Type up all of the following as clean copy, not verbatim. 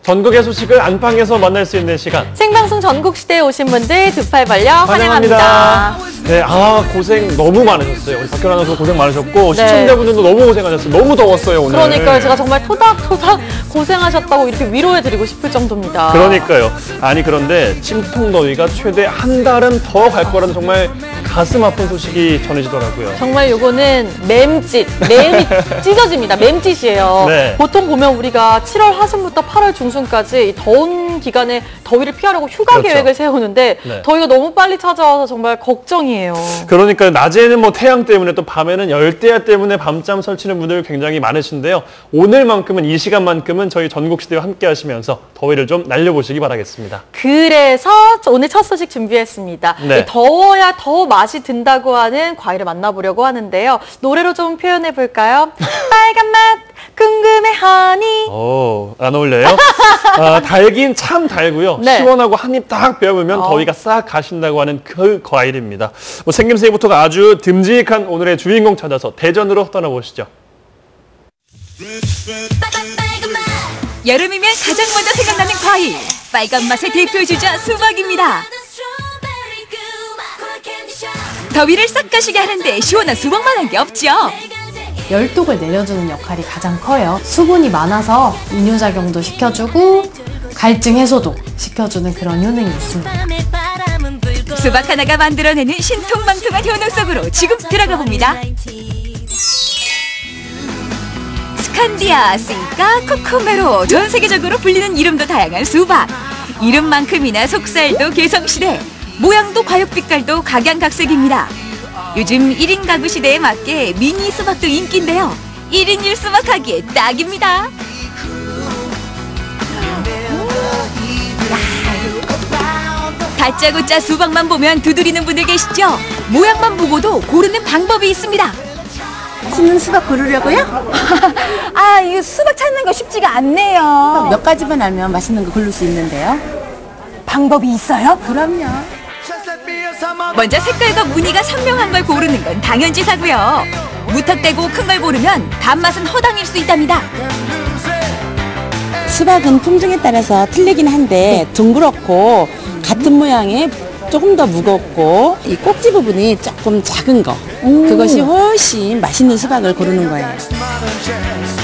전국의 소식을 안방에서 만날 수 있는 시간. 생방송 전국시대에 오신 분들 두 팔 벌려 환영합니다. 네, 고생 너무 많으셨어요. 우리 박현 아나운서 고생 많으셨고 시청자분들도 너무 고생하셨어요. 너무 더웠어요, 오늘. 그러니까요. 제가 정말 토닥토닥 고생하셨다고 이렇게 위로해드리고 싶을 정도입니다. 그러니까요. 아니 그런데 찜통더위가 최대 한 달은 더 갈 거라는 정말 가슴 아픈 소식이 전해지더라고요. 정말 요거는 맴짓, 매음이 찢어집니다. 맴짓이에요. 네. 보통 보면 우리가 7월 하순부터 8월 중순까지 이 더운 기간에 더위를 피하려고 휴가 그렇죠. 계획을 세우는데 더위가 너무 빨리 찾아와서 정말 걱정이에요. 그러니까 낮에는 뭐 태양 때문에 또 밤에는 열대야 때문에 밤잠 설치는 분들 굉장히 많으신데요. 오늘만큼은 이 시간만큼은 저희 전국시대와 함께 하시면서 더위를 좀 날려보시기 바라겠습니다. 그래서 오늘 첫 소식 준비했습니다. 네. 더워야 더 맛이 든다고 하는 과일을 만나보려고 하는데요. 노래로 좀 표현해볼까요? 빨간 맛 궁금해하니. 안 어울려요? 달긴 참 달고요. 네. 시원하고 한 입 딱 베어물면 더위가 싹 가신다고 하는 그 과일입니다. 뭐 생김새부터가 아주 듬직한 오늘의 주인공 찾아서 대전으로 떠나보시죠. 여름이면 가장 먼저 생각나는 과일, 빨간 맛의 대표주자 수박입니다. 더위를 싹 가시게 하는데 시원한 수박만한 게 없죠. 열독을 내려주는 역할이 가장 커요. 수분이 많아서 이뇨작용도 시켜주고 갈증 해소도 시켜주는 그런 효능이 있습니다. 수박 하나가 만들어내는 신통망통한 효능 속으로 지금 들어가 봅니다. 스칸디아, 싱까, 코코메로 전 세계적으로 불리는 이름도 다양한 수박. 이름만큼이나 속살도 개성시대, 모양도 과육빛깔도 각양각색입니다. 요즘 1인 가구 시대에 맞게 미니 수박도 인기인데요. 1인 1수박 하기에 딱입니다. 다짜고짜 수박만 보면 두드리는 분들 계시죠? 모양만 보고도 고르는 방법이 있습니다. 맛있는 수박 고르려고요? 이거 수박 찾는 거 쉽지가 않네요. 몇 가지만 알면 맛있는 거 고를 수 있는데요. 방법이 있어요? 그럼요. 먼저 색깔과 무늬가 선명한 걸 고르는 건 당연지사고요. 무턱대고 큰 걸 고르면 단맛은 허당일 수 있답니다. 수박은 품종에 따라서 틀리긴 한데 둥그렇고 같은 모양에 조금 더 무겁고 이 꼭지 부분이 조금 작은 거 그것이 훨씬 맛있는 수박을 고르는 거예요.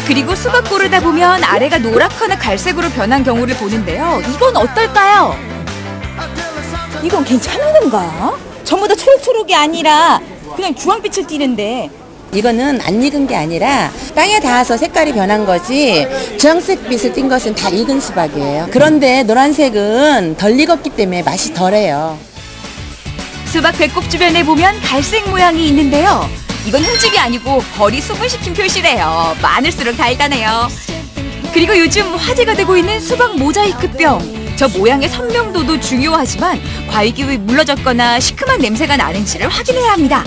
그리고 수박 고르다 보면 아래가 노랗거나 갈색으로 변한 경우를 보는데요. 이건 어떨까요? 이건 괜찮은 건가? 전부 다 초록초록이 아니라 그냥 주황빛을 띠는데. 이거는 안 익은 게 아니라 땅에 닿아서 색깔이 변한 거지 주황색 빛을 띈 것은 다 익은 수박이에요. 그런데 노란색은 덜 익었기 때문에 맛이 덜해요. 수박 배꼽 주변에 보면 갈색 모양이 있는데요. 이건 흠집이 아니고 벌이 수분시킨 표시래요. 많을수록 달다네요. 그리고 요즘 화제가 되고 있는 수박 모자이크병. 저 모양의 선명도도 중요하지만 과육이 물러졌거나 시큼한 냄새가 나는지를 확인해야 합니다.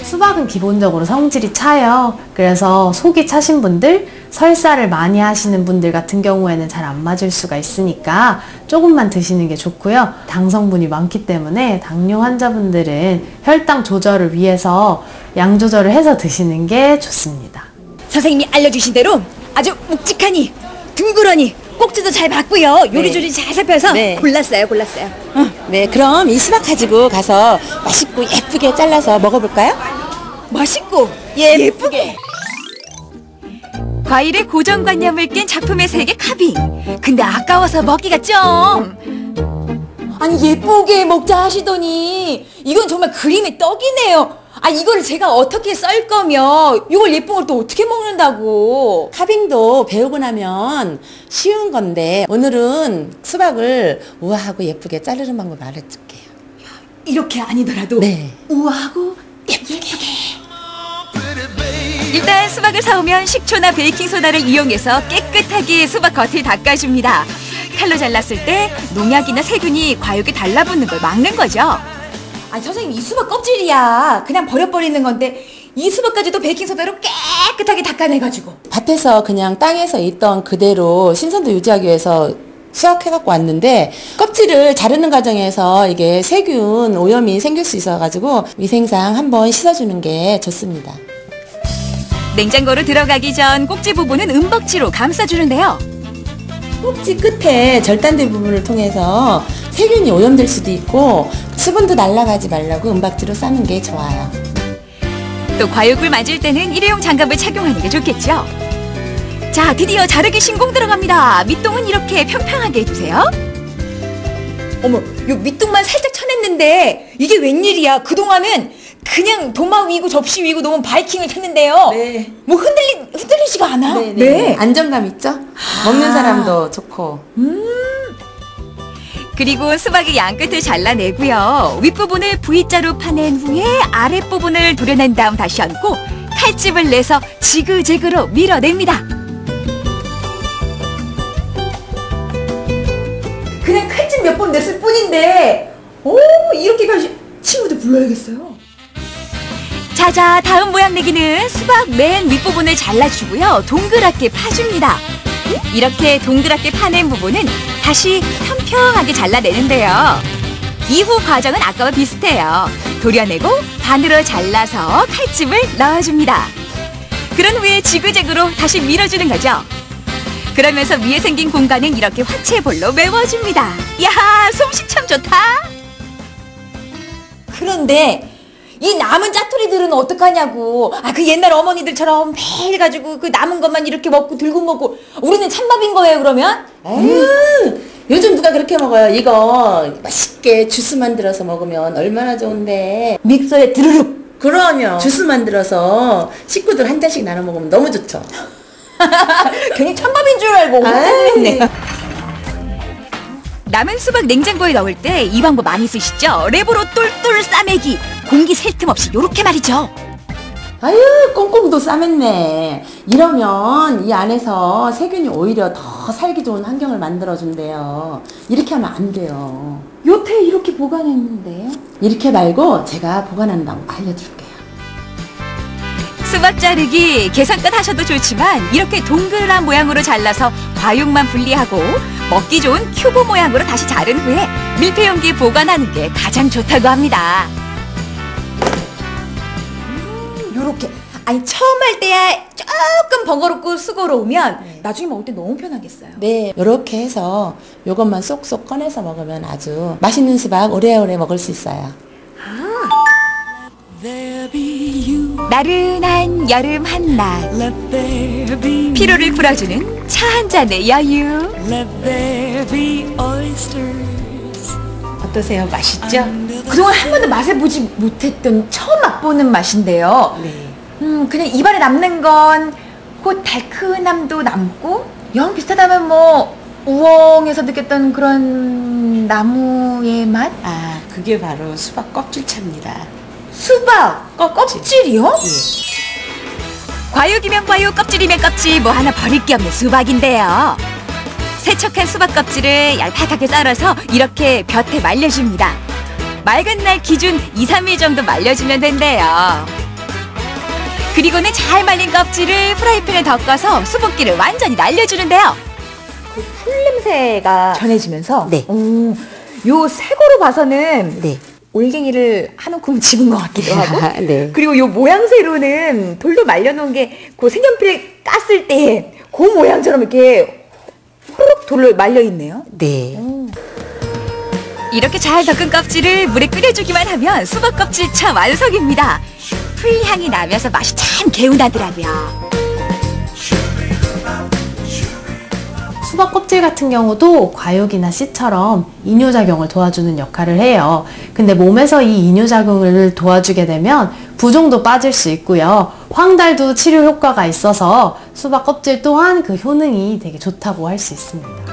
수박은 기본적으로 성질이 차요. 그래서 속이 차신 분들, 설사를 많이 하시는 분들 같은 경우에는 잘 안 맞을 수가 있으니까 조금만 드시는 게 좋고요. 당 성분이 많기 때문에 당뇨 환자분들은 혈당 조절을 위해서 양 조절을 해서 드시는 게 좋습니다. 선생님이 알려주신 대로 아주 묵직하니 둥그러니 꼭지도 잘 봤고요. 요리조리 잘 살펴서 골랐어요. 네, 그럼 이 수박 가지고 가서 맛있고 예쁘게 잘라서 먹어볼까요? 맛있고 예쁘게. 과일의 고정관념을 깬 작품의 세계 카빙. 근데 아까워서 먹기가 좀. 아니 예쁘게 먹자 하시더니 이건 정말 그림의 떡이네요. 이거를 제가 어떻게 썰 거며 이걸 예쁜 걸 또 어떻게 먹는다고. 카빙도 배우고 나면 쉬운 건데 오늘은 수박을 우아하고 예쁘게 자르는 방법 알려줄게요. 이렇게 아니더라도 우아하고 예쁘게. 일단 수박을 사오면 식초나 베이킹소다를 이용해서 깨끗하게 수박 겉을 닦아줍니다. 칼로 잘랐을 때 농약이나 세균이 과육에 달라붙는 걸 막는 거죠. 선생님 이 수박 껍질이야. 그냥 버려버리는 건데 이 수박까지도 베이킹소다로 깨끗하게 닦아내가지고. 밭에서 그냥 땅에서 있던 그대로 신선도 유지하기 위해서 수확해갖고 왔는데 껍질을 자르는 과정에서 이게 세균 오염이 생길 수 있어가지고 위생상 한번 씻어주는 게 좋습니다. 냉장고로 들어가기 전 꼭지 부분은 은박지로 감싸주는데요. 꼭지 끝에 절단된 부분을 통해서 세균이 오염될 수도 있고 수분도 날아가지 말라고 은박지로 싸는 게 좋아요. 또 과육을 만질 때는 일회용 장갑을 착용하는 게 좋겠죠. 자, 드디어 자르기 신공 들어갑니다. 밑동은 이렇게 평평하게 해주세요. 어머, 요 밑둥만 살짝 쳐냈는데 이게 웬일이야? 그동안은 그냥 도마 위고 접시 위고 너무 바이킹을 탔는데요. 네. 뭐 흔들리지가 않아? 네. 안정감 있죠? 먹는 사람도 좋고. 그리고 수박의 양끝을 잘라내고요. 윗부분을 V자로 파낸 후에 아랫부분을 도려낸 다음 다시 얹고 칼집을 내서 지그재그로 밀어냅니다. 그냥 칼집 몇 번 냈을 뿐인데 이렇게까지 친구들 불러야겠어요. 자자, 다음 모양 내기는 수박 맨 윗부분을 잘라주고요. 동그랗게 파줍니다. 이렇게 동그랗게 파낸 부분은 다시 평평하게 잘라내는데요. 이후 과정은 아까와 비슷해요. 도려내고 반으로 잘라서 칼집을 넣어줍니다. 그런 후에 지그재그로 다시 밀어주는 거죠. 그러면서 위에 생긴 공간은 이렇게 화채볼로 메워줍니다. 야, 솜씨 참 좋다. 그런데 이 남은 짜투리들은 어떡하냐고. 그 옛날 어머니들처럼 매일 가지고 그 남은 것만 이렇게 먹고 들고 먹고 우리는 찬밥인 거예요, 그러면? 요즘 누가 그렇게 먹어요? 이거 맛있게 주스 만들어서 먹으면 얼마나 좋은데. 믹서에 드르륵. 그러면 주스 만들어서 식구들 한 잔씩 나눠 먹으면 너무 좋죠. 괜히 찬밥인 줄 알고 혼냈네. 남은 수박 냉장고에 넣을 때 이 방법 많이 쓰시죠? 랩으로 똘똘 싸매기. 공기 셀 틈 없이 요렇게 말이죠. 아유, 꽁꽁도 싸맸네. 이러면 이 안에서 세균이 오히려 더 살기 좋은 환경을 만들어준대요. 이렇게 하면 안 돼요. 요태 이렇게 보관했는데요? 이렇게 말고 제가 보관하는 방법 알려줄게요. 수박 자르기 계산껏 하셔도 좋지만 이렇게 동그란 모양으로 잘라서 과육만 분리하고 먹기 좋은 큐브 모양으로 다시 자른 후에 밀폐용기에 보관하는 게 가장 좋다고 합니다. 요렇게. 아니 처음 할 때야 조금 번거롭고 수고로우면 나중에 먹을 때 너무 편하겠어요. 네, 이렇게 해서 요것만 쏙쏙 꺼내서 먹으면 아주 맛있는 수박 오래오래 먹을 수 있어요. 나른한 여름 한낮 피로를 풀어주는 차 한 잔의 여유. 어떠세요? 맛있죠? 그동안 한 번도 맛을 보지 못했던 처음 맛보는 맛인데요. 네. 그냥 입안에 남는 건 그 달큰함도 남고 영 비슷하다면 뭐 우엉에서 느꼈던 그런 나무의 맛? 그게 바로 수박 껍질차입니다. 수박 껍질이요? 과육이면 과육, 껍질이면 껍질, 뭐 하나 버릴 게 없는 수박인데요. 세척한 수박 껍질을 얄팍하게 썰어서 이렇게 볕에 말려줍니다. 맑은 날 기준 2, 3일 정도 말려주면 된대요. 그리고는 잘 말린 껍질을 프라이팬에 덮어서 수분기를 완전히 날려주는데요. 그 풀냄새가 전해지면서 네. 요 색으로 봐서는 네. 올갱이를 한 움큼 집은 것 같기도 하고 네. 그리고 요 모양새로는 돌돌 말려놓은 게 그 색연필 깠을 때 그 모양처럼 이렇게 호로록 돌로 말려있네요. 네. 이렇게 잘 덮은 껍질을 물에 끓여주기만 하면 수박 껍질차 완성입니다. 풀향이 나면서 맛이 참 개운하더라고요. 수박 껍질 같은 경우도 과육이나 씨처럼 이뇨작용을 도와주는 역할을 해요. 근데 몸에서 이 이뇨작용을 도와주게 되면 부종도 빠질 수 있고요. 황달도 치료 효과가 있어서 수박 껍질 또한 그 효능이 되게 좋다고 할 수 있습니다.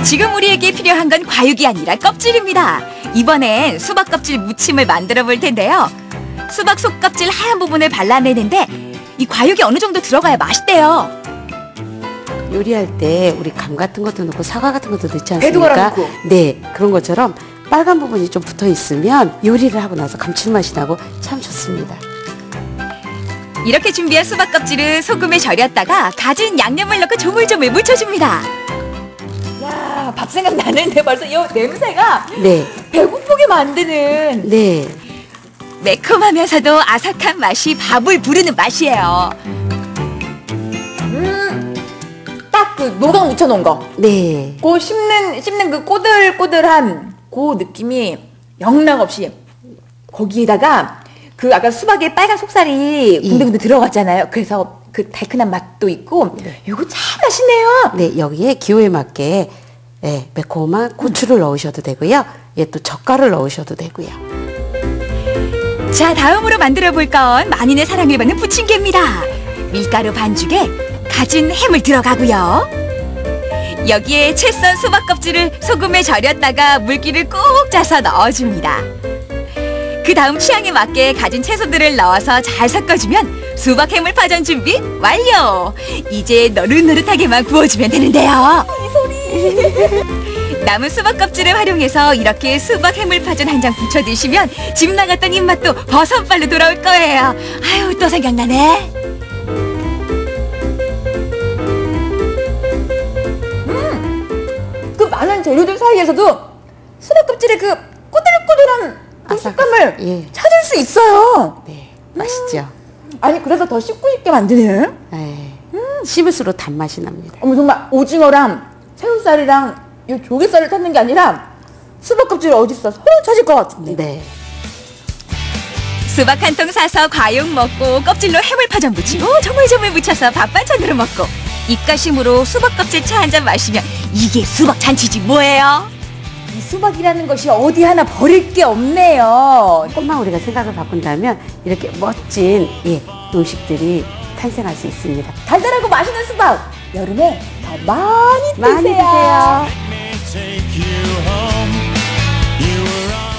지금 우리에게 필요한 건 과육이 아니라 껍질입니다. 이번엔 수박 껍질 무침을 만들어 볼 텐데요. 수박 속 껍질 하얀 부분을 발라내는데 이 과육이 어느 정도 들어가야 맛있대요. 요리할 때 우리 감 같은 것도 넣고 사과 같은 것도 넣지 배도 갈아 않습니까? 넣고. 네, 그런 것처럼 빨간 부분이 좀 붙어 있으면 요리를 하고 나서 감칠맛이 나고 참 좋습니다. 이렇게 준비한 수박 껍질은 소금에 절였다가 가진 양념을 넣고 조물조물 묻혀줍니다. 야, 밥 생각 나는데 벌써 이 냄새가 네, 배고프게 만드는. 네. 매콤하면서도 아삭한 맛이 밥을 부르는 맛이에요. 딱 그 노각 묻혀놓은 거. 네. 그 씹는 그 꼬들꼬들한 그 느낌이 영락 없이 거기에다가 그 아까 수박에 빨간 속살이 군데군데 들어갔잖아요. 그래서 그 달큰한 맛도 있고 이거 참 맛있네요. 네, 여기에 기호에 맞게 매콤한 고추를 넣으셔도 되고요. 예, 또 젓갈을 넣으셔도 되고요. 자, 다음으로 만들어 볼 건 만인의 사랑을 받는 부침개입니다. 밀가루 반죽에 가진 햄을 들어가고요. 여기에 채 썬 수박 껍질을 소금에 절였다가 물기를 꾹 짜서 넣어줍니다. 그 다음 취향에 맞게 가진 채소들을 넣어서 잘 섞어주면 수박 해물 파전 준비 완료! 이제 노릇노릇하게만 구워주면 되는데요. 이 소리! 남은 수박 껍질을 활용해서 이렇게 수박 해물 파전 한 장 부쳐 드시면 집 나갔던 입맛도 버선발로 돌아올 거예요. 아유, 또 생각나네. 그 많은 재료들 사이에서도 수박 껍질의 그 꼬들꼬들한 그 식감을 찾을 수 있어요. 네, 맛있죠. 아니 그래서 더 씹고 싶게 만드네. 네, 씹을수록 단맛이 납니다. 어머 정말 오징어랑 새우살이랑 이 조개살을 찾는 게 아니라 수박 껍질이 어딨어 서로 찾을 것 같은데. 네. 수박 한 통 사서 과육 먹고 껍질로 해물파전 무치고 조물조물 무쳐서 밥 반찬으로 먹고 입가심으로 수박 껍질 차 한 잔 마시면 이게 수박 잔치지 뭐예요? 이 수박이라는 것이 어디 하나 버릴 게 없네요. 조금만 우리가 생각을 바꾼다면 이렇게 멋진 음식들이 탄생할 수 있습니다. 달달하고 맛있는 수박 여름에 더 많이 드세요. 많이 드세요.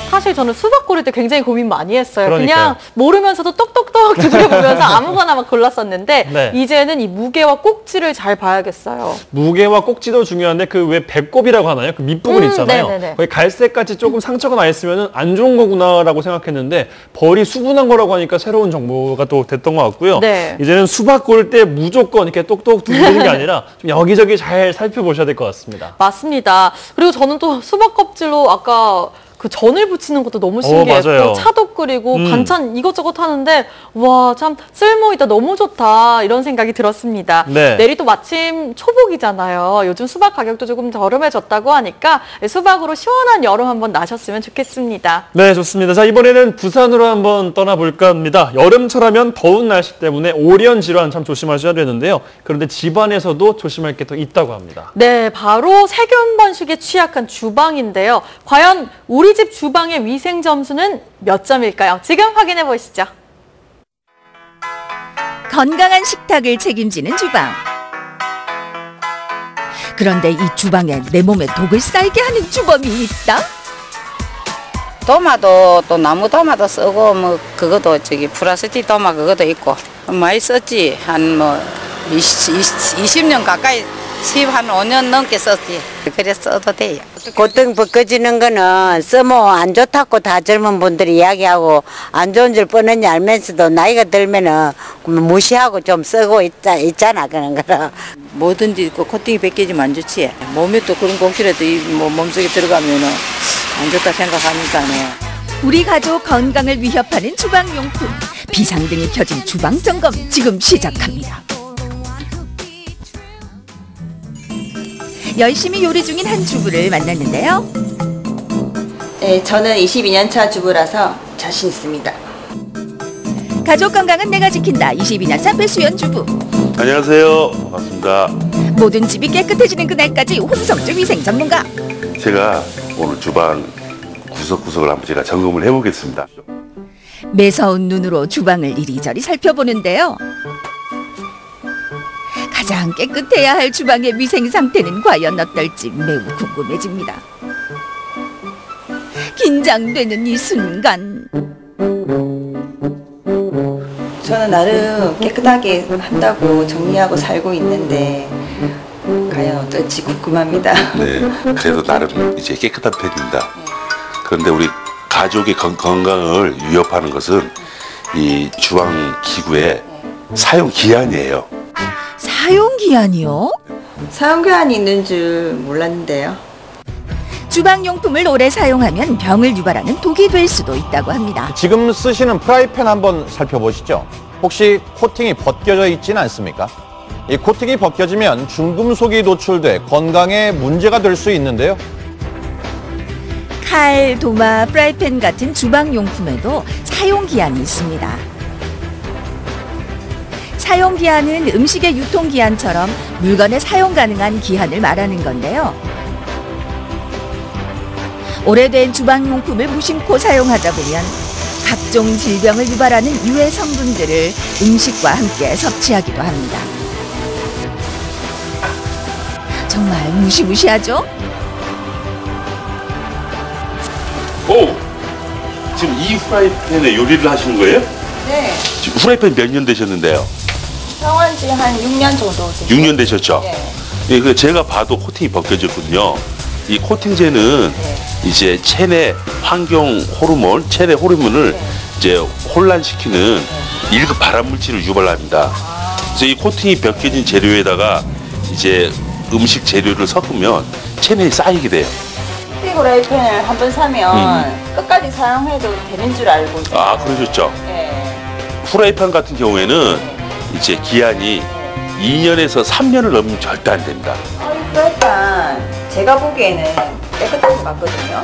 사실 저는 수박 고를 때 굉장히 고민 많이 했어요. 그러니까요. 그냥 모르면서도 똑똑똑 두드려보면서 아무거나 막 골랐었는데 네. 이제는 이 무게와 꼭지를 잘 봐야겠어요. 무게와 꼭지도 중요한데 그 왜 배꼽이라고 하나요? 그 밑부분 있잖아요. 네네네. 거기 갈색같이 조금 상처가 나 있으면 안 좋은 거구나라고 생각했는데 벌이 수분한 거라고 하니까 새로운 정보가 또 됐던 것 같고요. 네. 이제는 수박 고를 때 무조건 이렇게 똑똑 두드리는 게 아니라 좀 여기저기 잘 살펴보셔야 될 것 같습니다. 맞습니다. 그리고 저는 또 수박 껍질로 아까 그 전을 부치는 것도 너무 신기했고 맞아요. 차도 끓이고 반찬 이것저것 하는데 와, 참 쓸모있다, 너무 좋다 이런 생각이 들었습니다. 네. 내일이 또 마침 초복이잖아요. 요즘 수박 가격도 조금 저렴해졌다고 하니까 수박으로 시원한 여름 한번 나셨으면 좋겠습니다. 네, 좋습니다. 자, 이번에는 부산으로 한번 떠나볼까 합니다. 여름철하면 더운 날씨 때문에 오리연 질환 참 조심하셔야 되는데요. 그런데 집안에서도 조심할 게 더 있다고 합니다. 네, 바로 세균 번식에 취약한 주방인데요. 과연 우리 집 주방의 위생 점수는 몇 점일까요? 지금 확인해 보시죠. 건강한 식탁을 책임지는 주방. 그런데 이 주방에 내 몸에 독을 쌓이게 하는 주범이 있다? 도마도 또 나무 도마도 쓰고 뭐 그것도 저기 플라스틱 도마 그것도 있고 많이 썼지. 한 뭐 20년 가까이 한 5년 넘게 썼지. 그래 써도 돼요. 고등 벗겨지는 거는 쓰면 안 좋다고 다 젊은 분들이 이야기하고 안 좋은 줄 뻔한지 알면서도 나이가 들면은 무시하고 좀 쓰고 있잖아 그런 거라. 뭐든지 그 코팅이 벗겨지면 안 좋지. 몸에 또 그런 거 혹시라도 뭐 몸속에 들어가면은 안 좋다 생각하니까는. 우리 가족 건강을 위협하는 주방용품. 비상등이 켜진 주방 점검 지금 시작합니다. 열심히 요리 중인 한 주부를 만났는데요. 네, 저는 22년 차 주부라서 자신 있습니다. 가족 건강은 내가 지킨다. 22년 차 배수연 주부. 안녕하세요. 반갑습니다. 모든 집이 깨끗해지는 그날까지 홍성주 위생 전문가. 제가 오늘 주방 구석구석을 한번 제가 점검을 해보겠습니다. 매서운 눈으로 주방을 이리저리 살펴보는데요. 가장 깨끗해야 할 주방의 위생 상태는 과연 어떨지 매우 궁금해집니다. 긴장되는 이 순간. 저는 나름 깨끗하게 한다고 정리하고 살고 있는데 과연 어떨지 궁금합니다. 네, 그래도 나름 이제 깨끗한 편입니다. 그런데 우리 가족의 건강을 위협하는 것은 이 주방 기구의 사용 기한이에요. 사용기한이요? 사용기한이 있는 줄 몰랐는데요. 주방용품을 오래 사용하면 병을 유발하는 독이 될 수도 있다고 합니다. 지금 쓰시는 프라이팬 한번 살펴보시죠. 혹시 코팅이 벗겨져 있지는 않습니까? 이 코팅이 벗겨지면 중금속이 노출돼 건강에 문제가 될 수 있는데요. 칼, 도마, 프라이팬 같은 주방용품에도 사용기한이 있습니다. 사용기한은 음식의 유통기한처럼 물건의 사용 가능한 기한을 말하는 건데요. 오래된 주방용품을 무심코 사용하다 보면 각종 질병을 유발하는 유해 성분들을 음식과 함께 섭취하기도 합니다. 정말 무시무시하죠? 오! 지금 이 후라이팬에 요리를 하시는 거예요? 네. 지금 후라이팬 몇 년 되셨는데요? 사용한 지 한 6년 정도 됐어요. 6년 되셨죠? 네. 예, 그 제가 봐도 코팅이 벗겨졌거든요. 이 코팅제는 이제 체내 환경 호르몬, 체내 호르몬을 이제 혼란시키는 1급 발암물질을 유발합니다. 그래서 이 코팅이 벗겨진 재료에다가 이제 음식 재료를 섞으면 체내에 쌓이게 돼요. 스틱 후라이팬을 한번 사면 끝까지 사용해도 되는 줄 알고 있어요. 아, 그러셨죠? 네. 후라이팬 같은 경우에는 이제 기한이 2년에서 3년을 넘으면 절대 안 됩니다. 이 후라이팬 제가 보기에는 깨끗한 것 같거든요.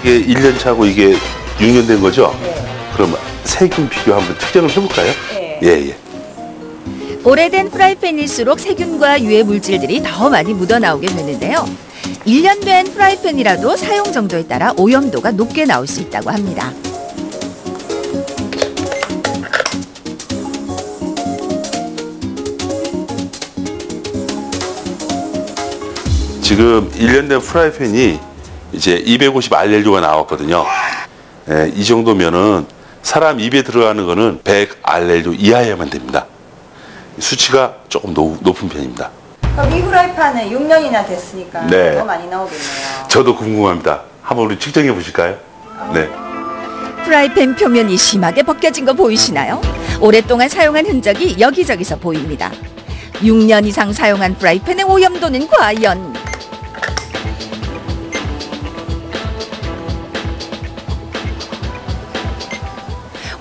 이게 1년 차고 이게 6년 된 거죠? 네. 그럼 세균 비교 한번 측정을 해볼까요? 네. 예. 오래된 프라이팬일수록 세균과 유해 물질들이 더 많이 묻어나오게 되는데요. 1년 된 프라이팬이라도 사용 정도에 따라 오염도가 높게 나올 수 있다고 합니다. 지금 1년 된 프라이팬이 이제 250 RLU가 나왔거든요. 예, 이 정도면은 사람 입에 들어가는 거는 100 RLU 이하여야만 됩니다. 수치가 조금 높은 편입니다. 그럼 이 후라이팬은 6년이나 됐으니까 네. 더 많이 나오겠네요. 저도 궁금합니다. 한번 우리 측정해 보실까요? 네. 프라이팬 표면이 심하게 벗겨진 거 보이시나요? 오랫동안 사용한 흔적이 여기저기서 보입니다. 6년 이상 사용한 프라이팬의 오염도는 과연?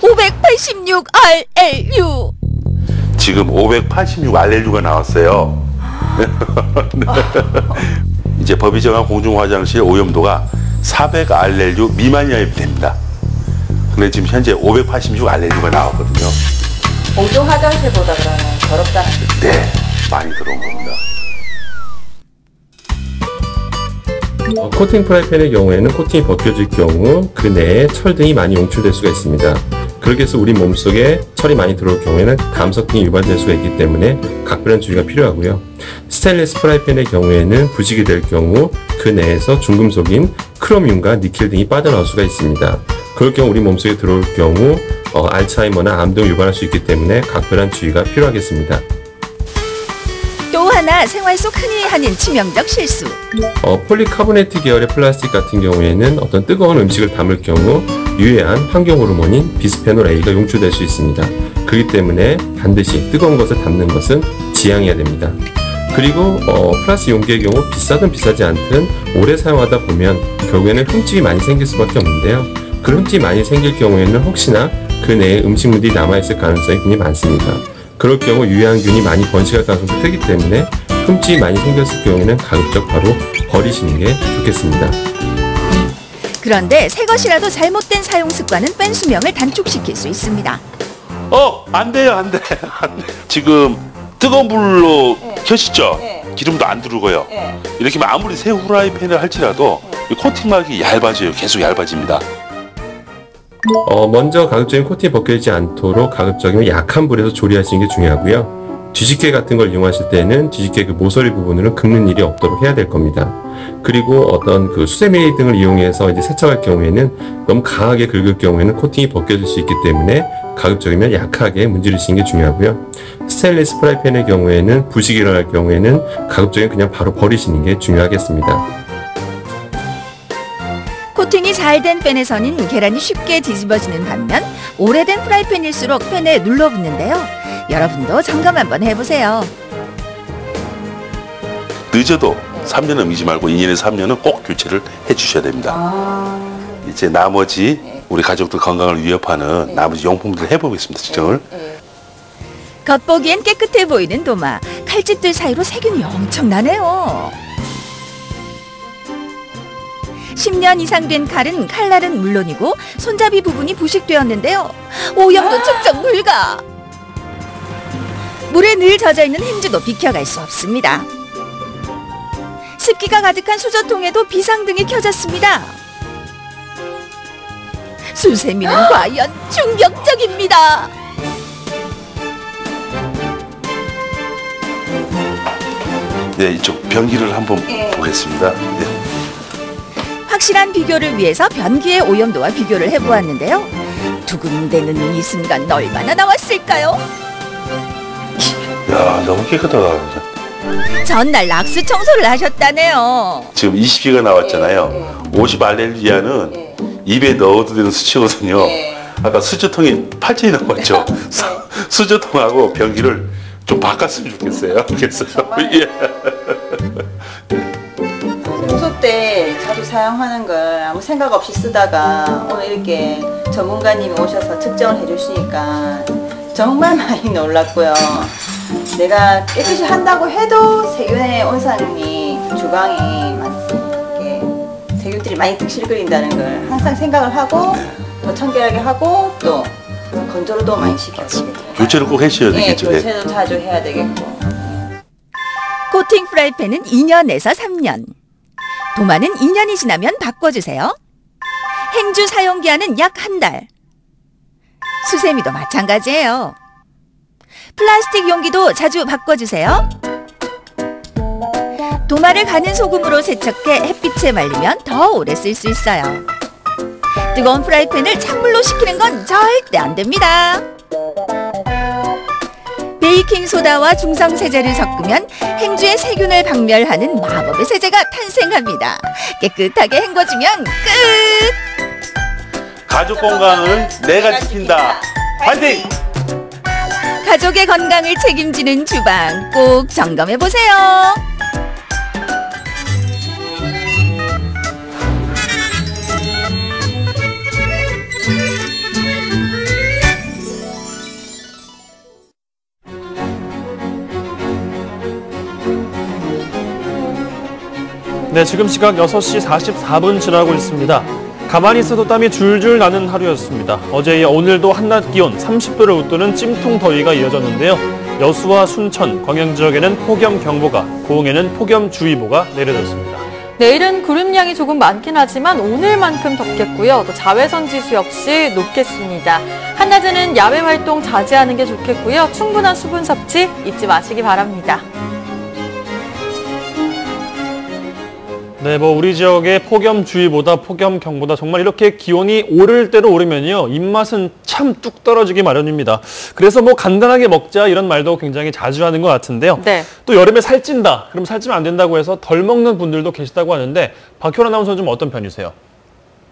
(586 RLU) 지금 586 RLU가 나왔어요. 네. 이제 법이 정한 공중화장실 오염도가 400 RLU 미만이어야 됩니다. 근데 지금 현재 586 RLU가 나왔거든요. 보조 화장실보다 그러면 더럽다는 뜻이죠? 네, 많이 들어온 겁니다. 코팅 프라이팬의 경우에는 코팅이 벗겨질 경우 그 내에 철 등이 많이 용출될 수가 있습니다. 그렇게 해서 우리 몸속에 철이 많이 들어올 경우에는 담석 등이 유발될 수가 있기 때문에 각별한 주의가 필요하고요. 스테인리스 프라이팬의 경우에는 부식이 될 경우 그 내에서 중금속인 크롬륨과 니켈 등이 빠져나올 수가 있습니다. 그럴 경우 우리 몸속에 들어올 경우 알츠하이머나 암 등을 유발할 수 있기 때문에 각별한 주의가 필요하겠습니다. 또 하나 생활 속 흔히 하는 치명적 실수. 폴리카보네이트 계열의 플라스틱 같은 경우에는 어떤 뜨거운 음식을 담을 경우 유해한 환경 호르몬인 비스페놀 A가 용출될 수 있습니다. 그렇기 때문에 반드시 뜨거운 것을 담는 것은 지양해야 됩니다. 그리고 플라스틱 용기의 경우 비싸든 비싸지 않든 오래 사용하다 보면 결국에는 흠집이 많이 생길 수밖에 없는데요. 그 흠집이 많이 생길 경우에는 혹시나 그 내에 음식물들이 남아있을 가능성이 굉장히 많습니다. 그럴 경우 유해한 균이 많이 번식할 가능성도 크기 때문에 흠집이 많이 생겼을 경우에는 가급적 바로 버리시는 게 좋겠습니다. 그런데 새 것이라도 잘못된 사용 습관은 뺀 수명을 단축시킬 수 있습니다. 안 돼요, 안 돼. 지금 뜨거운 불로 켜시죠? 기름도 안 두르고요. 이렇게 하면 아무리 새 후라이팬을 할지라도 이 코팅막이 얇아져요. 계속 얇아집니다. 먼저 가급적이면 코팅이 벗겨지지 않도록 가급적이면 약한 불에서 조리하시는 게 중요하고요. 뒤집개 같은 걸 이용하실 때는 뒤집개 그 모서리 부분으로 긁는 일이 없도록 해야 될 겁니다. 그리고 어떤 그 수세미 등을 이용해서 이제 세척할 경우에는 너무 강하게 긁을 경우에는 코팅이 벗겨질 수 있기 때문에 가급적이면 약하게 문지르시는 게 중요하고요. 스테인리스 프라이팬의 경우에는 부식이 일어날 경우에는 가급적이면 그냥 바로 버리시는 게 중요하겠습니다. 코팅이 잘 된 팬에서는 계란이 쉽게 뒤집어지는 반면 오래된 프라이팬일수록 팬에 눌러붙는데요. 여러분도 점검 한번 해보세요. 늦어도 3년 넘기지 말고 2년에서 3년은 꼭 교체를 해주셔야 됩니다. 이제 나머지 우리 가족들 건강을 위협하는 나머지 용품들을 해보겠습니다. 측정을. 겉보기엔 깨끗해 보이는 도마. 칼집들 사이로 세균이 엄청나네요. 10년 이상 된 칼은 칼날은 물론이고 손잡이 부분이 부식되었는데요. 오염도 측정 불가. 물에 늘 젖어있는 행주도 비켜갈 수 없습니다. 습기가 가득한 수저통에도 비상등이 켜졌습니다. 수세미는 과연 충격적입니다. 네, 이쪽 변기를 한번 보겠습니다. 네. 확실한 비교를 위해서 변기의 오염도와 비교를 해보았는데요. 두근대는 이 순간 얼마나 나왔을까요? 야, 너무 깨끗하다. 전날 락스 청소를 하셨다네요. 지금 20기가 나왔잖아요. 50 알렐리아는 입에 넣어도 되는 수치거든요. 아까 수저통이 8천이 넘었죠. 수저통하고 변기를 좀 바꿨으면 좋겠어요. 그래서 예. 청소 때 자주 사용하는 걸 아무 생각 없이 쓰다가 오늘 이렇게 전문가님이 오셔서 측정을 해주시니까 정말 많이 놀랐고요. 내가 깨끗이 한다고 해도 세균의 온상이 주방에 세균들이 많이 득실거린다는 걸 항상 생각을 하고 더 청결하게 하고 또 건조로도 많이 시켜주고 교체를 꼭 해주셔야 되겠죠. 네, 교체도 자주 해야 되겠고. 코팅 프라이팬은 2년에서 3년. 도마는 2년이 지나면 바꿔주세요. 행주 사용기한은 약 1달. 수세미도 마찬가지예요. 플라스틱 용기도 자주 바꿔주세요. 도마를 가는 소금으로 세척해 햇빛에 말리면 더 오래 쓸 수 있어요. 뜨거운 프라이팬을 찬물로 식히는 건 절대 안 됩니다. 베이킹소다와 중성세제를 섞으면 행주의 세균을 박멸하는 마법의 세제가 탄생합니다. 깨끗하게 헹궈주면 끝! 가족 건강을 내가 지킨다. 파이팅! 가족의 건강을 책임지는 주방 꼭 점검해보세요. 네, 지금 시각 6시 44분 지나고 있습니다. 가만히 있어도 땀이 줄줄 나는 하루였습니다. 어제에 이어 오늘도 한낮 기온 30도를 웃도는 찜통 더위가 이어졌는데요. 여수와 순천, 광양 지역에는 폭염경보가, 고흥에는 폭염주의보가 내려졌습니다. 내일은 구름량이 조금 많긴 하지만 오늘만큼 덥겠고요. 또 자외선 지수 역시 높겠습니다. 한낮에는 야외 활동 자제하는 게 좋겠고요. 충분한 수분 섭취 잊지 마시기 바랍니다. 네, 우리 지역의 폭염주의보다 폭염경보다 정말 이렇게 기온이 오를 대로 오르면요. 입맛은 참 뚝 떨어지기 마련입니다. 그래서 간단하게 먹자 이런 말도 굉장히 자주 하는 것 같은데요. 네. 또 여름에 살찐다. 그럼 살찌면 안 된다고 해서 덜 먹는 분들도 계시다고 하는데 박효란 아나운서는 좀 어떤 편이세요?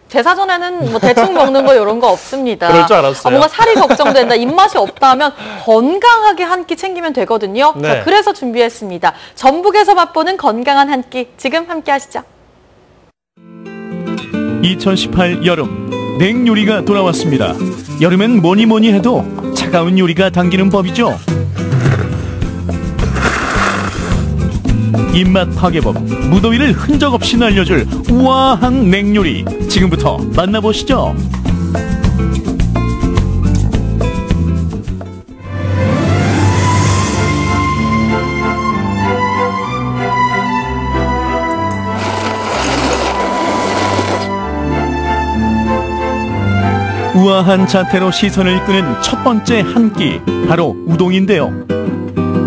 제 사전에는 대충 먹는 거 이런 거 없습니다. 그럴 줄 알았어요. 뭔가 살이 걱정된다, 입맛이 없다 하면 건강하게 한 끼 챙기면 되거든요. 네. 자, 그래서 준비했습니다. 전북에서 맛보는 건강한 한 끼, 지금 함께 하시죠. 2018 여름, 냉요리가 돌아왔습니다. 여름엔 뭐니 해도 차가운 요리가 당기는 법이죠. 입맛 파괴법, 무더위를 흔적 없이 날려줄 우아한 냉요리, 지금부터 만나보시죠. 우아한 자태로 시선을 끄는 첫 번째 한 끼, 바로 우동인데요.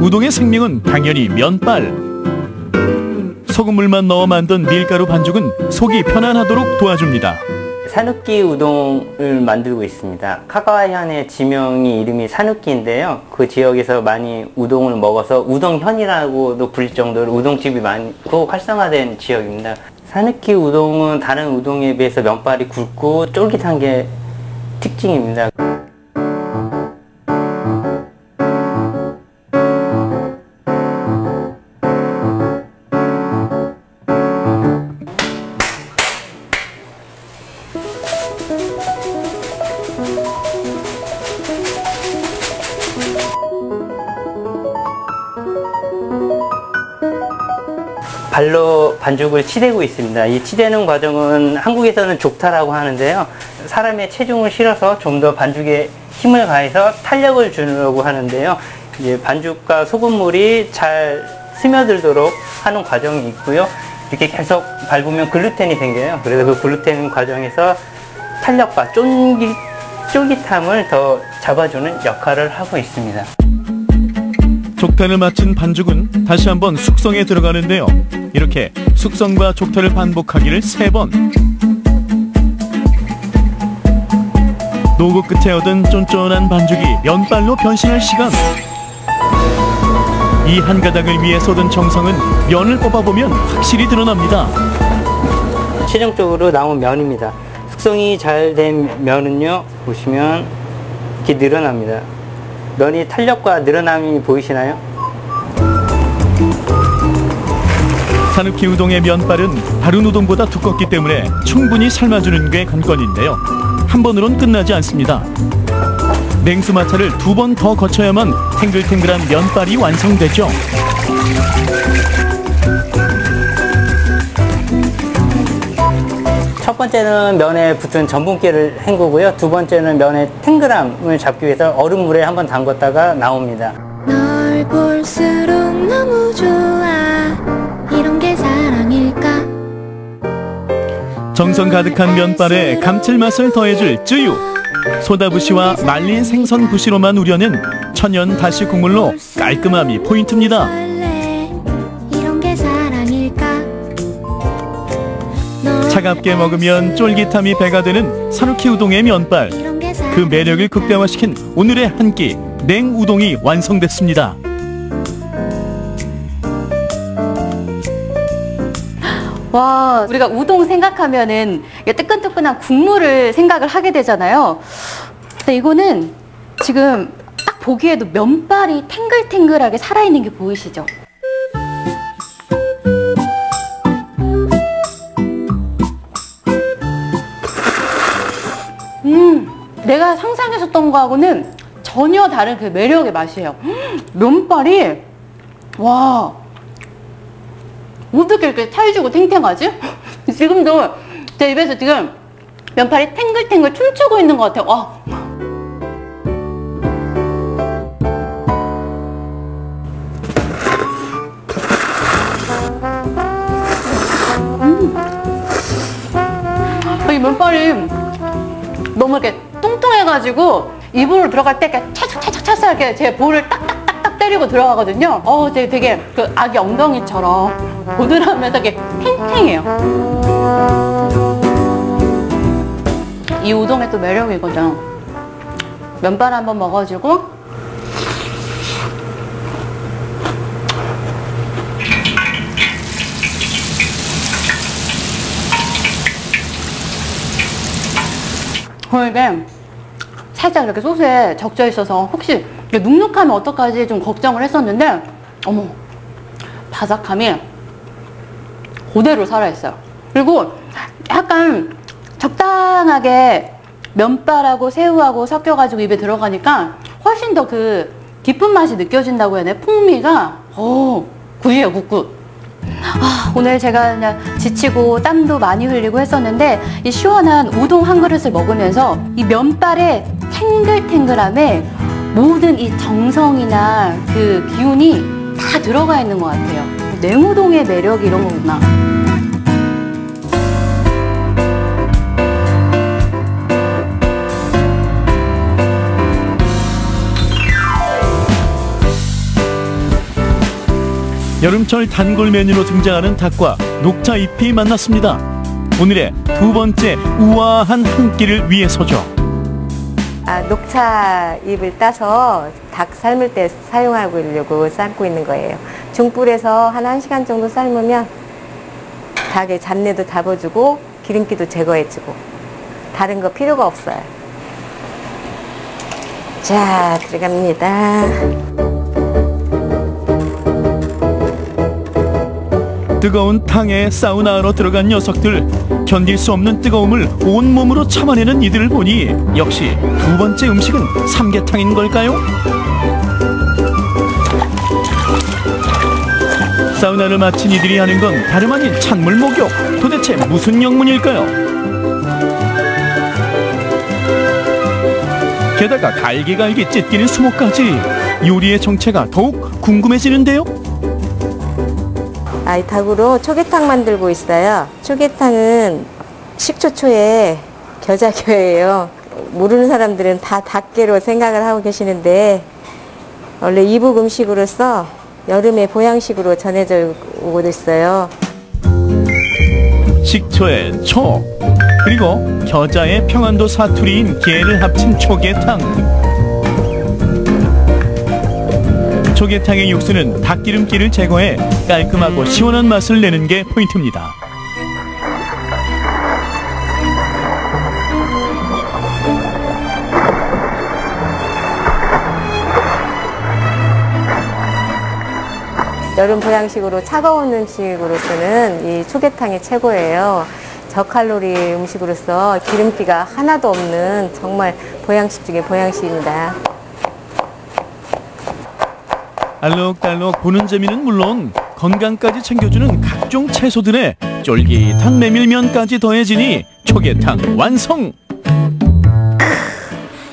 우동의 생명은 당연히 면발. 소금물만 넣어 만든 밀가루 반죽은 속이 편안하도록 도와줍니다. 산욱기 우동을 만들고 있습니다. 카가와현의 지명이 이름이 산욱기인데요. 그 지역에서 많이 우동을 먹어서 우동현이라고도 불릴 정도로 우동집이 많고 활성화된 지역입니다. 산욱기 우동은 다른 우동에 비해서 면발이 굵고 쫄깃한 게 특징입니다. 발로 반죽을 치대고 있습니다. 이 치대는 과정은 한국에서는 족타라고 하는데요. 사람의 체중을 실어서 좀 더 반죽에 힘을 가해서 탄력을 주려고 하는데요. 이제 반죽과 소금물이 잘 스며들도록 하는 과정이 있고요. 이렇게 계속 밟으면 글루텐이 생겨요. 그래서 그 글루텐 과정에서 탄력과 쫄깃함을 더 잡아주는 역할을 하고 있습니다. 족탄을 마친 반죽은 다시 한번 숙성에 들어가는데요. 이렇게 숙성과 족탄을 반복하기를 3번. 노고 끝에 얻은 쫀쫀한 반죽이 면발로 변신할 시간. 이 한 가닥을 위해 쏟은 정성은 면을 뽑아보면 확실히 드러납니다. 최종적으로 나온 면입니다. 숙성이 잘 된 면은요, 보시면 이렇게 늘어납니다. 면이 탄력과 늘어남이 보이시나요? 산욱희 우동의 면발은 다른 우동보다 두껍기 때문에 충분히 삶아주는 게 관건인데요. 한 번으론 끝나지 않습니다. 냉수 마찰을 2번 더 거쳐야만 탱글탱글한 면발이 완성되죠. 첫 번째는 면에 붙은 전분기를 헹구고요. 두 번째는 면의 탱글함을 잡기 위해서 얼음물에 한번 담궜다가 나옵니다. 널 볼수록 너무 좋아. 이런 게 사랑일까? 정성 가득한 면발에 감칠맛을 더해줄 쯔유. 소다부시와 말린 생선 부시로만 우려낸 천연 다시 국물로 깔끔함이 포인트입니다. 이런 게 사랑일까? 차갑게 먹으면 쫄깃함이 배가 되는 산욱희 우동의 면발. 그 매력을 극대화시킨 오늘의 한 끼 냉우동이 완성됐습니다. 와, 우리가 우동 생각하면은 뜨끈뜨끈한 국물을 생각을 하게 되잖아요. 근데 이거는 지금 딱 보기에도 면발이 탱글탱글하게 살아있는 게 보이시죠? 내가 상상했었던 거하고는 전혀 다른 그 매력의 맛이에요. 면발이, 와, 어떻게 이렇게 찰지고 탱탱하지? 지금도 제 입에서 지금 면발이 탱글탱글 춤추고 있는 것 같아요. 와. 이 면발이 너무 이렇게 통통해가지고 입으로 들어갈 때 이렇게 찰싹찰싹 이렇게 제 볼을 딱딱딱딱 때리고 들어가거든요. 되게 그 아기 엉덩이처럼 보드라면서 이렇게 탱탱해요. 이 우동의 또 매력이거든. 면발 한번 먹어주고 이게 살짝 이렇게 소스에 적져 있어서 혹시 눅눅하면 어떡하지 좀 걱정을 했었는데, 어머, 바삭함이 그대로 살아있어요. 그리고 약간 적당하게 면발하고 새우하고 섞여가지고 입에 들어가니까 훨씬 더 그 깊은 맛이 느껴진다고 해야 되나? 풍미가 굿이에요, 굿. 오늘 제가 그냥 지치고 땀도 많이 흘리고 했었는데 이 시원한 우동 한 그릇을 먹으면서 이 면발의 탱글탱글함에 모든 이 정성이나 그 기운이 다 들어가 있는 것 같아요. 냉우동의 매력이 이런 거구나. 여름철 단골 메뉴로 등장하는 닭과 녹차잎이 만났습니다. 오늘의 두 번째 우아한 한 끼를 위해서죠. 녹차잎을 따서 닭 삶을 때 사용하려고 삶고 있는 거예요. 중불에서 한 1시간 정도 삶으면 닭의 잡내도 잡아주고 기름기도 제거해주고 다른 거 필요가 없어요. 자, 들어갑니다. 뜨거운 탕에 사우나로 들어간 녀석들. 견딜 수 없는 뜨거움을 온몸으로 참아내는 이들을 보니 역시 두 번째 음식은 삼계탕인 걸까요? 사우나를 마친 이들이 하는 건 다름 아닌 찬물 목욕. 도대체 무슨 영문일까요? 게다가 갈기갈기 찢기는 수목까지. 요리의 정체가 더욱 궁금해지는데요. 이 닭으로 초계탕 만들고 있어요. 초계탕은 식초초의 겨자교예요. 모르는 사람들은 다 닭게로 생각을 하고 계시는데 원래 이북 음식으로서 여름에 보양식으로 전해져 오고 있어요. 식초에 초, 그리고 겨자에 평안도 사투리인 게를 합친 초계탕. 초계탕의 육수는 닭기름기를 제거해 깔끔하고 시원한 맛을 내는 게 포인트입니다. 여름 보양식으로 차가운 음식으로서는 이 초계탕이 최고예요. 저칼로리 음식으로서 기름기가 하나도 없는 정말 보양식 중에 보양식입니다. 알록달록 보는 재미는 물론 건강까지 챙겨주는 각종 채소들에 쫄깃한 메밀면까지 더해지니 초계탕 완성!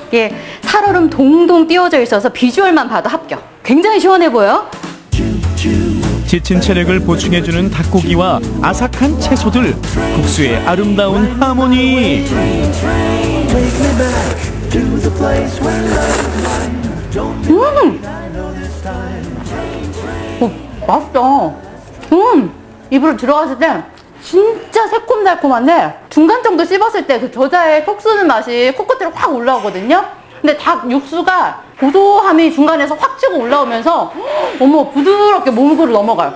이게 살얼음 동동 띄워져 있어서 비주얼만 봐도 합격. 굉장히 시원해 보여. 지친 체력을 보충해주는 닭고기와 아삭한 채소들, 국수의 아름다운 하모니. 맛있다. 입으로 들어갔을 때 진짜 새콤달콤한데 중간 정도 씹었을 때 그 겨자의 톡 쏘는 맛이 코끝으로 확 올라오거든요. 근데 닭 육수가 고소함이 중간에서 확 치고 올라오면서 어머 부드럽게 몸으로 넘어가요.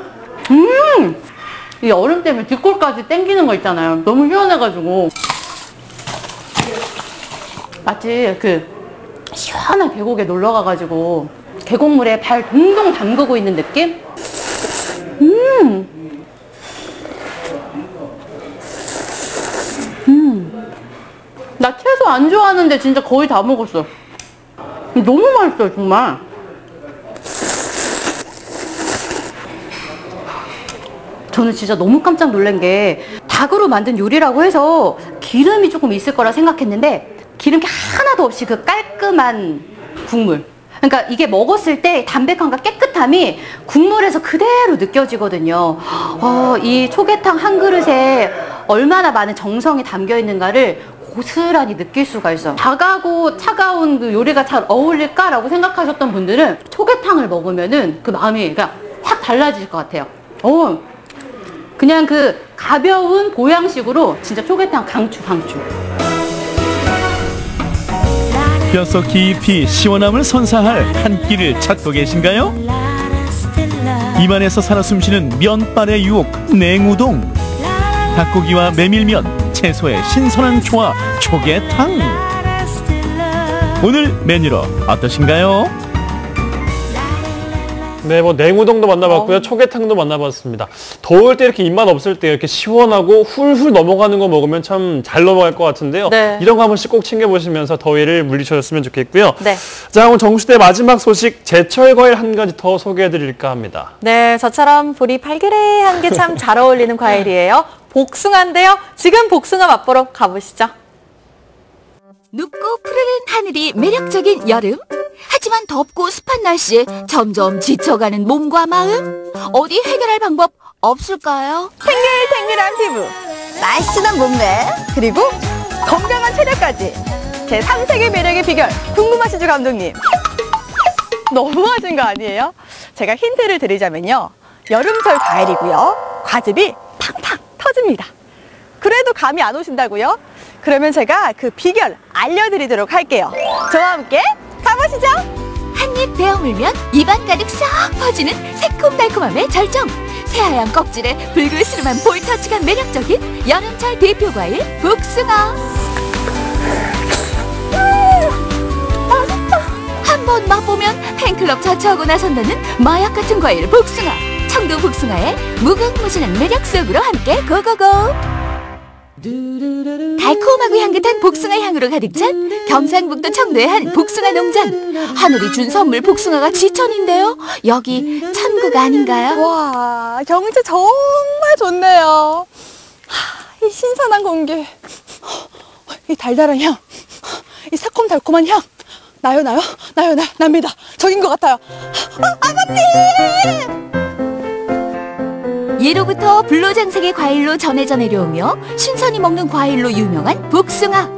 이 얼음 때문에 뒷골까지 땡기는 거 있잖아요. 너무 시원해가지고 마치 그 시원한 계곡에 놀러 가가지고 계곡물에 발 동동 담그고 있는 느낌? 나 채소 안 좋아하는데 진짜 거의 다 먹었어. 너무 맛있어요, 정말. 저는 진짜 너무 깜짝 놀란 게 닭으로 만든 요리라고 해서 기름이 조금 있을 거라 생각했는데 기름기 하나도 없이 그 깔끔한 국물. 그러니까 이게 먹었을 때 담백함과 깨끗함이 국물에서 그대로 느껴지거든요. 이 초계탕 한 그릇에 얼마나 많은 정성이 담겨 있는가를 고스란히 느낄 수가 있어요. 닭하고 차가운 그 요리가 잘 어울릴까라고 생각하셨던 분들은 초계탕을 먹으면은 그 마음이 그냥 확 달라질 것 같아요. 그냥 그 가벼운 보양식으로 진짜 초계탕 강추. 뼛속 깊이 시원함을 선사할 한 끼를 찾고 계신가요? 입안에서 살아 숨쉬는 면발의 유혹 냉우동. 닭고기와 메밀면, 채소의 신선한 조화 초계탕. 오늘 메뉴로 어떠신가요? 네, 뭐 냉우동도 만나봤고요. 초계탕도 만나봤습니다. 더울 때 이렇게 입맛 없을 때 이렇게 시원하고 훌훌 넘어가는 거 먹으면 참 잘 넘어갈 것 같은데요. 네. 이런 거 한 번씩 꼭 챙겨보시면서 더위를 물리쳐줬으면 좋겠고요. 네. 자, 오늘 정시대 마지막 소식 제철 과일 한 가지 더 소개해드릴까 합니다. 네, 저처럼 볼이 발그레한 게 참 잘 어울리는 과일이에요. 복숭아인데요. 지금 복숭아 맛보러 가보시죠. 눕고 푸르른 하늘이 매력적인 여름. 하지만 덥고 습한 날씨에 점점 지쳐가는 몸과 마음. 어디 해결할 방법 없을까요? 탱글탱글한 피부, 날씬한 몸매, 그리고 건강한 체력까지. 제 3세계 매력의 비결 궁금하시죠, 감독님? 너무하신 거 아니에요? 제가 힌트를 드리자면요. 여름철 과일이고요. 과즙이 팡팡 터집니다. 그래도 감이 안 오신다고요? 그러면 제가 그 비결 알려드리도록 할게요. 저와 함께 가보시죠. 한 입 베어 물면 입안 가득 싹 퍼지는 새콤달콤함의 절정. 새하얀 껍질에 불그스름한 볼터치가 매력적인 여름철 대표 과일 복숭아. 맛있다. 한 번 맛보면 팬클럽 자처하고 나선다는 마약 같은 과일 복숭아. 청도 복숭아의 무궁무진한 매력 속으로 함께 고고고. 달콤하고 향긋한 복숭아 향으로 가득 찬 경상북도 청도의 한 복숭아 농장. 하늘이 준 선물 복숭아가 지천인데요. 여기 천국 아닌가요? 와, 경치 정말 좋네요. 이 신선한 공기, 이 달달한 향, 이 새콤달콤한 향. 납니다. 저긴 것 같아요. 아버님! 예로부터 불로장생의 과일로 전해져 내려오며 신선히 먹는 과일로 유명한 복숭아.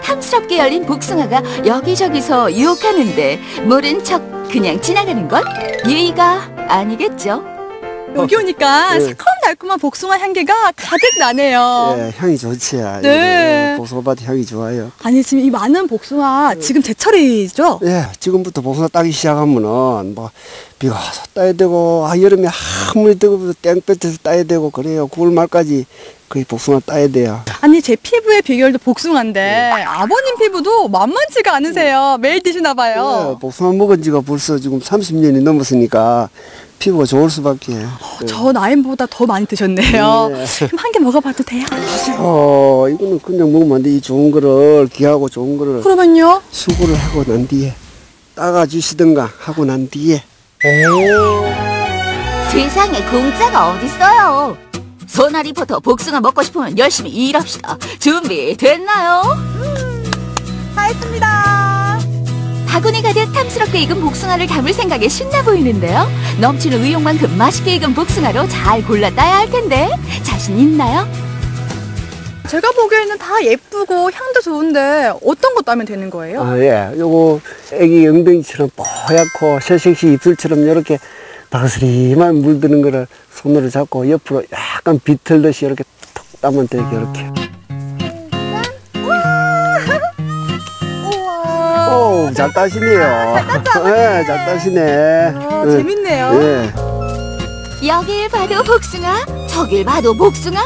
탐스럽게 열린 복숭아가 여기저기서 유혹하는데 모른 척 그냥 지나가는 건 예의가 아니겠죠. 여기 오니까 새콤달콤한 복숭아 향기가 가득 나네요. 예, 향이 좋지. 네. 복숭아밭 향이 좋아요. 아니, 지금 이 많은 복숭아 지금 제철이죠? 예, 지금부터 복숭아 따기 시작하면은 뭐 비가 와서 따야 되고 여름에 아무리 뜨거워도 땡볕에서 따야 되고 그래요. 9월 말까지 거의 복숭아 따야 돼요. 아니, 제 피부의 비결도 복숭아인데 아버님 피부도 만만치가 않으세요. 매일 드시나 봐요. 예, 복숭아 먹은 지가 벌써 지금 30년이 넘었으니까 피부가 좋을 수밖에. 저 나이보다 더 많이 드셨네요. 네. 그럼 한 개 먹어봐도 돼요? 이거는 그냥 먹으면 안 돼. 이 좋은 거를, 귀하고 좋은 거를. 그러면요? 수고를 하고 난 뒤에 따가주시든가 하고 난 뒤에. 세상에 공짜가 어딨어요. 소나 리포터 복숭아 먹고 싶으면 열심히 일합시다. 준비 됐나요? 다 했습니다. 바구니 가득 탐스럽게 익은 복숭아를 담을 생각에 신나 보이는데요. 넘치는 의욕만큼 맛있게 익은 복숭아로 잘 골라 따야 할 텐데 자신 있나요? 제가 보기에는 다 예쁘고 향도 좋은데 어떤 거 따면 되는 거예요? 예. 요거 애기 엉덩이처럼 뽀얗고 새색시 입술처럼 이렇게 바스리만 물드는 거를 손으로 잡고 옆으로 약간 비틀듯이 이렇게 톡 따면 돼요. 이렇게. 오, 잘 따시네요. 네, 잘 따시네. 재밌네요. 예. 여길 봐도 복숭아, 저길 봐도 복숭아.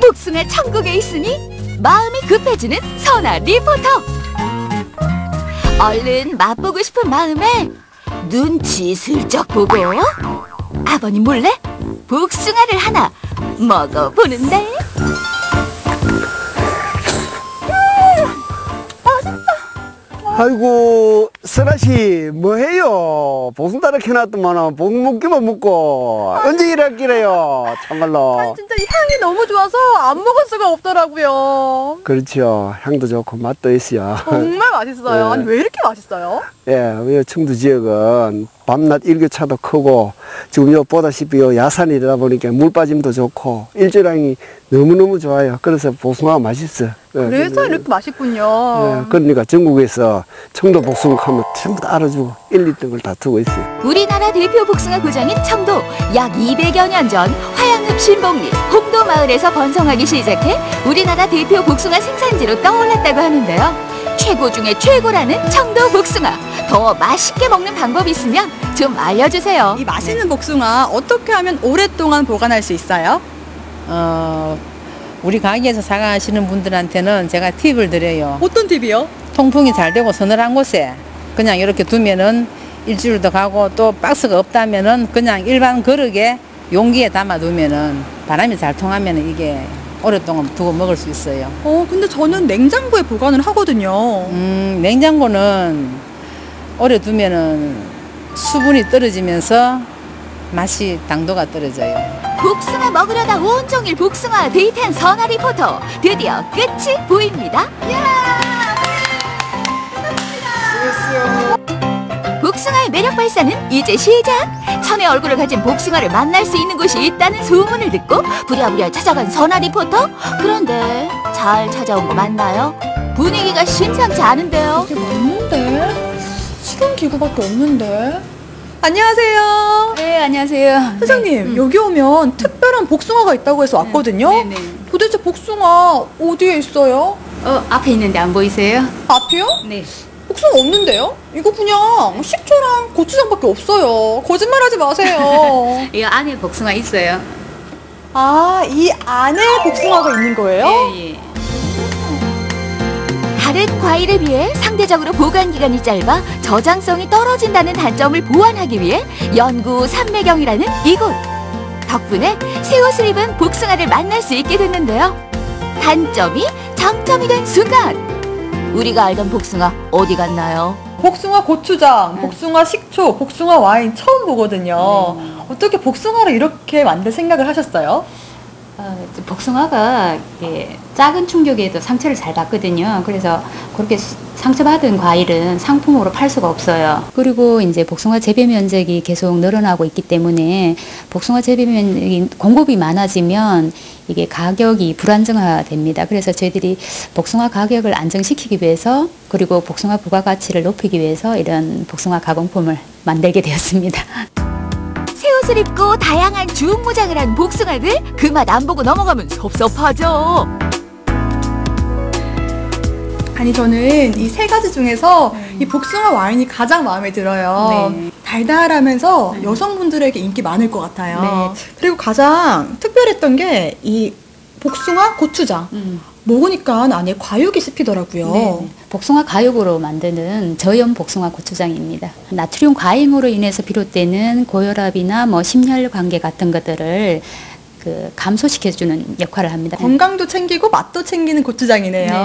복숭아 천국에 있으니 마음이 급해지는 선아 리포터. 얼른 맛보고 싶은 마음에 눈치 슬쩍 보고 아버님 몰래 복숭아를 하나 먹어보는데. 아이고, 설아씨, 뭐해요? 복숭아를 켜놨더만 복 먹기만 먹고 언제 일할기래요? 참말로. 진짜 이 향이 너무 좋아서 안 먹을 수가 없더라고요. 그렇죠. 향도 좋고 맛도 있어요. 정말 맛있어요. 네. 아니, 왜 이렇게 맛있어요? 예, 이 청도 지역은 밤낮 일교차도 크고 지금 요 보다시피 요 야산이다 보니까 물 빠짐도 좋고 일조량이 너무너무 좋아요. 그래서 복숭아가 맛있어요. 그래서 이렇게 맛있군요. 예, 그러니까 전국에서 청도 복숭아 하면 전부 다 알아주고 1, 2등을 다 두고 있어요. 우리나라 대표 복숭아 고장인 청도. 약 200여 년 전 화양읍 신봉리 홍도 마을에서 번성하기 시작해 우리나라 대표 복숭아 생산지로 떠올랐다고 하는데요. 최고 중에 최고라는 청도 복숭아. 더 맛있게 먹는 방법이 있으면 좀 알려주세요. 이 맛있는 복숭아 어떻게 하면 오랫동안 보관할 수 있어요? 우리 가게에서 사가시는 분들한테는 제가 팁을 드려요. 어떤 팁이요? 통풍이 잘 되고 서늘한 곳에 그냥 이렇게 두면은 일주일도 가고, 또 박스가 없다면은 그냥 일반 그릇에 용기에 담아 두면은 바람이 잘 통하면은 이게 오랫동안 두고 먹을 수 있어요. 근데 저는 냉장고에 보관을 하거든요. 냉장고는 오래 두면은 수분이 떨어지면서 맛이 당도가 떨어져요. 복숭아 먹으려다 온종일 복숭아 데이트한 선아 리포터. 드디어 끝이 보입니다. 복숭아의 매력 발산은 이제 시작. 천의 얼굴을 가진 복숭아를 만날 수 있는 곳이 있다는 소문을 듣고 부랴부랴 찾아간 선아 리포터. 그런데 잘 찾아온 거 맞나요? 분위기가 심상치 않은데요. 이게 맞는데? 실험 기구밖에 없는데? 안녕하세요. 네, 안녕하세요. 회장님, 여기 오면 특별한 복숭아가 있다고 해서 왔거든요. 네네. 도대체 복숭아 어디에 있어요? 앞에 있는데 안 보이세요? 앞이요? 네. 복숭아 없는데요? 이거 그냥 식초랑 고추장밖에 없어요. 거짓말하지 마세요. 이 안에 복숭아 있어요. 아, 이 안에 복숭아가 있는 거예요? 예. 다른 과일에 비해 상대적으로 보관 기간이 짧아 저장성이 떨어진다는 단점을 보완하기 위해 연구 삼매경이라는 이곳. 덕분에 새 옷을 입은 복숭아를 만날 수 있게 됐는데요. 단점이 장점이 된 순간 우리가 알던 복숭아 어디 갔나요? 복숭아 고추장, 복숭아 식초, 복숭아 와인 처음 보거든요. 어떻게 복숭아를 이렇게 만들 생각을 하셨어요? 복숭아가 작은 충격에도 상처를 잘 받거든요. 그래서 그렇게 상처받은 과일은 상품으로 팔 수가 없어요. 그리고 이제 복숭아 재배 면적이 계속 늘어나고 있기 때문에 복숭아 재배 면적이 공급이 많아지면 이게 가격이 불안정화됩니다. 그래서 저희들이 복숭아 가격을 안정시키기 위해서 그리고 복숭아 부가가치를 높이기 위해서 이런 복숭아 가공품을 만들게 되었습니다. 새 옷을 입고 다양한 주응무장을 한 복숭아들 그 맛 안 보고 넘어가면 섭섭하죠. 아니 저는 이 세 가지 중에서 이 복숭아 와인이 가장 마음에 들어요. 달달하면서 여성분들에게 인기 많을 것 같아요. 그리고 가장 특별했던 게 이 복숭아 고추장. 먹으니까 안에 과육이 씹히더라고요. 네, 복숭아 과육으로 만드는 저염 복숭아 고추장입니다. 나트륨 과잉으로 인해서 비롯되는 고혈압이나 뭐 심혈 관계 같은 것들을 감소시켜주는 역할을 합니다. 건강도 챙기고 맛도 챙기는 고추장이네요.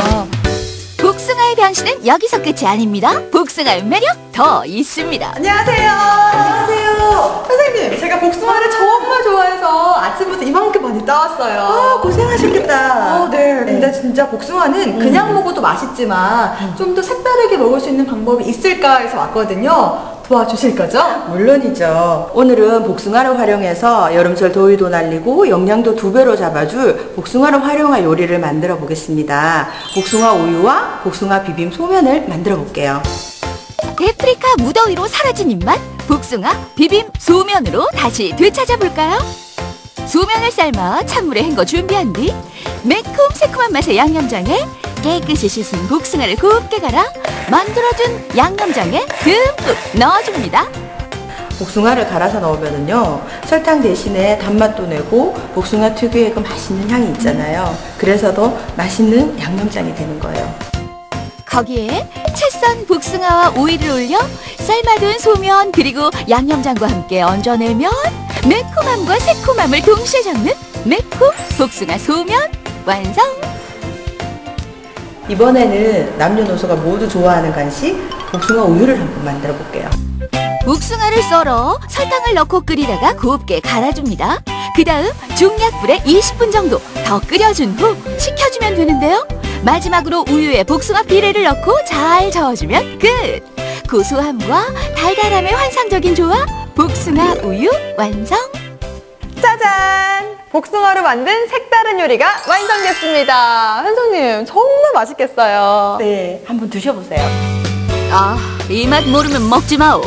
복숭아의 변신은 여기서 끝이 아닙니다. 복숭아의 매력 더 있습니다. 안녕하세요. 안녕하세요. 선생님, 제가 복숭아를 정말 좋아해서 아침부터 이만큼 많이 따왔어요. 고생하셨겠다. 네. 근데 진짜 복숭아는 그냥 먹어도 맛있지만 좀 더 색다르게 먹을 수 있는 방법이 있을까 해서 왔거든요. 도와주실 거죠? 물론이죠. 오늘은 복숭아를 활용해서 여름철 더위도 날리고 영양도 2배로 잡아줄 복숭아를 활용한 요리를 만들어 보겠습니다. 복숭아 우유와 복숭아 비빔 소면을 만들어 볼게요. 데프리카 무더위로 사라진 입맛 복숭아 비빔 소면으로 다시 되찾아 볼까요? 소면을 삶아 찬물에 헹궈 준비한 뒤 매콤 새콤한 맛의 양념장에 깨끗이 씻은 복숭아를 곱게 갈아 만들어준 양념장에 듬뿍 넣어줍니다. 복숭아를 갈아서 넣으면은요 설탕 대신에 단맛도 내고 복숭아 특유의 그 맛있는 향이 있잖아요. 그래서 더 맛있는 양념장이 되는 거예요. 거기에 채 썬 복숭아와 오이를 올려 삶아둔 소면 그리고 양념장과 함께 얹어내면 매콤함과 새콤함을 동시에 잡는 매콤 복숭아 소면 완성! 이번에는 남녀노소가 모두 좋아하는 간식 복숭아 우유를 한번 만들어 볼게요. 복숭아를 썰어 설탕을 넣고 끓이다가 곱게 갈아줍니다. 그 다음 중약불에 20분 정도 더 끓여준 후 식혀주면 되는데요. 마지막으로 우유에 복숭아 피레를 넣고 잘 저어주면 끝! 고소함과 달달함의 환상적인 조합 복숭아 우유 완성! 짜잔! 복숭아로 만든 색다른 요리가 완성됐습니다. 현성님 정말 맛있겠어요. 네, 한번 드셔보세요. 아, 이 맛 모르면 먹지 마오.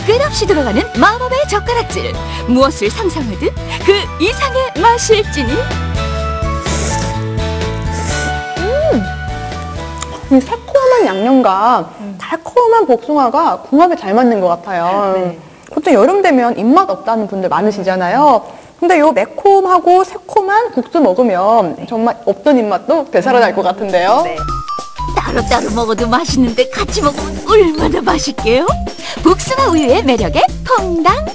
끝없이 들어가는 마법의 젓가락질. 무엇을 상상하든 그 이상의 맛일지니. 이 새콤한 양념과 달콤한 복숭아가 궁합이 잘 맞는 것 같아요. 보통 여름 되면 입맛 없다는 분들 많으시잖아요. 근데 요 매콤하고 새콤한 국수 먹으면 정말 없던 입맛도 되살아날 것 같은데요. 따로따로 먹어도 맛있는데 같이 먹으면 얼마나 맛있게요? 복숭아 우유의 매력에 퐁당!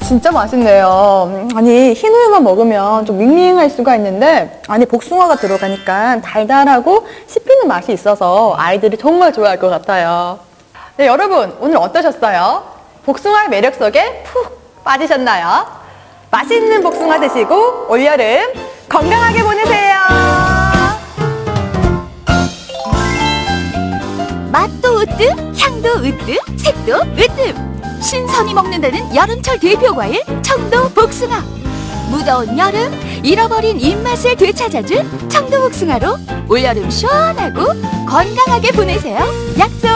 진짜 맛있네요. 아니 흰 우유만 먹으면 좀 밍밍할 수가 있는데 안에 복숭아가 들어가니까 달달하고 씹히는 맛이 있어서 아이들이 정말 좋아할 것 같아요. 네, 여러분 오늘 어떠셨어요? 복숭아의 매력 속에 푹 빠지셨나요? 맛있는 복숭아 드시고 올여름 건강하게 보내세요. 맛도 으뜸, 향도 으뜸, 색도 으뜸. 신선히 먹는다는 여름철 대표 과일 청도 복숭아. 무더운 여름 잃어버린 입맛을 되찾아줄 청도 복숭아로 올여름 시원하고 건강하게 보내세요. 약속!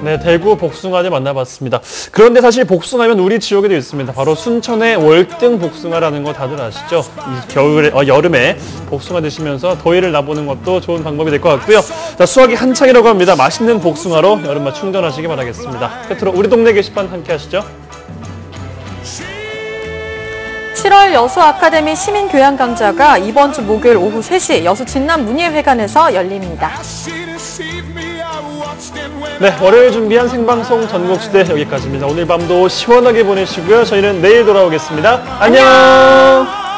네, 대구 복숭아를 만나봤습니다. 그런데 사실 복숭아면 우리 지역에도 있습니다. 바로 순천의 월등 복숭아라는 거 다들 아시죠? 이 겨울에, 여름에 복숭아 드시면서 더위를 나보는 것도 좋은 방법이 될 것 같고요. 자, 수확이 한창이라고 합니다. 맛있는 복숭아로 여름맛 충전하시기 바라겠습니다. 끝으로 우리 동네 게시판 함께 하시죠. 7월 여수 아카데미 시민교양 강좌가 이번 주 목요일 오후 3시 여수 진남문예회관에서 열립니다. 네, 월요일 준비한 생방송 전국시대 여기까지입니다. 오늘 밤도 시원하게 보내시고요. 저희는 내일 돌아오겠습니다. 안녕!